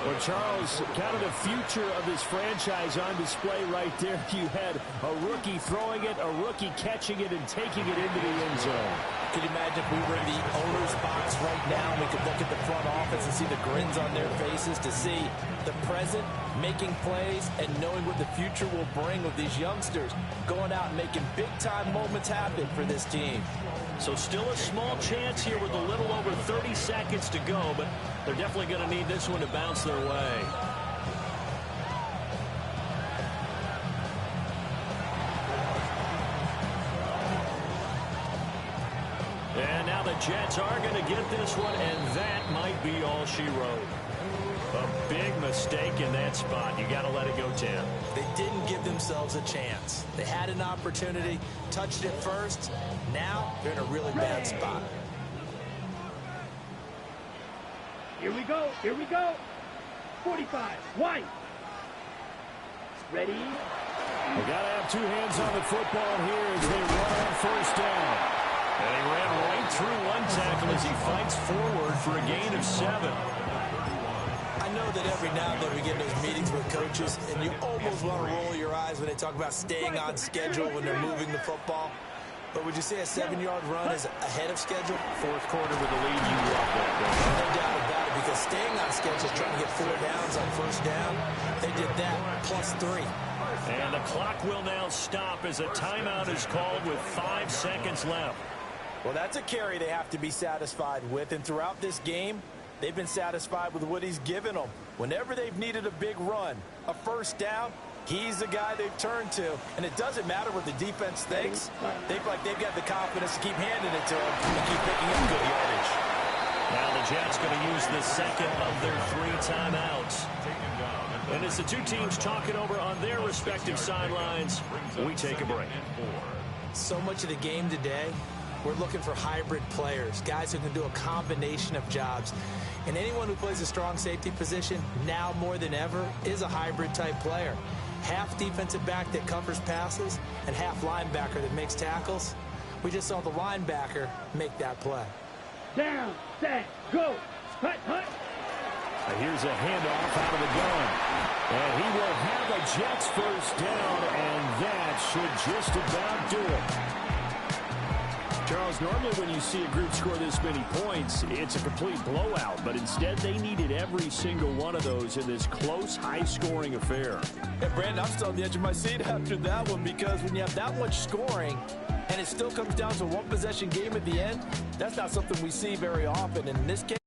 Well, Charles, kind of the future of this franchise on display right there. You had a rookie throwing it, a rookie catching it, and taking it into the end zone.
Could you imagine if we were in the owner's box right now and we could look at the front office and see the grins on their faces to see the present making plays and knowing what the future will bring with these youngsters going out and making big-time moments happen for this team.
So still a small chance here with a little over 30 seconds to go, but they're definitely going to need this one to bounce their way. And now the Jets are going to get this one, and that might be all she wrote. A big mistake in that spot. You got to let it go, Tim.
They didn't give themselves a chance. They had an opportunity, touched it first. Now they're in a really bad spot.
Here we go. 45. White. Ready?
They got to have 2 hands on the football here as they run on 1st down.
And he ran right through one tackle as he fights forward for a gain of 7.
I know that every now and then we get in those meetings with coaches, and you almost want to roll your eyes when they talk about staying on schedule when they're moving the football. But would you say a 7-yard run is ahead of schedule?
Fourth quarter with the lead, you love that.
No doubt about it, because staying on schedule, trying to get 4 downs on 1st down, they did that plus 3.
And the clock will now stop as a timeout is called with 5 seconds left.
Well, that's a carry they have to be satisfied with, and throughout this game, they've been satisfied with what he's given them. Whenever they've needed a big run, a first down, he's the guy they've turned to. And it doesn't matter what the defense thinks. They feel like they've got the confidence to keep handing it to him and keep picking up good yardage.
Now the Jets going to use the second of their 3 timeouts. And as the two teams talking over on their respective sidelines, we take a break.
So much of the game today, we're looking for hybrid players, guys who can do a combination of jobs. And anyone who plays a strong safety position, now more than ever, is a hybrid type player. Half defensive back that covers passes and half linebacker that makes tackles. We just saw the linebacker make that play.
Down, set, go. Hut, hut.
Here's a handoff out of the gun. And he will have a Jets first down, and that should just about do it. Charles, normally when you see a group score this many points, it's a complete blowout. But instead, they needed every single one of those in this close, high-scoring affair.
Yeah, Brandon, I'm still on the edge of my seat after that one, because when you have that much scoring and it still comes down to one possession game at the end, that's not something we see very often. And in this case,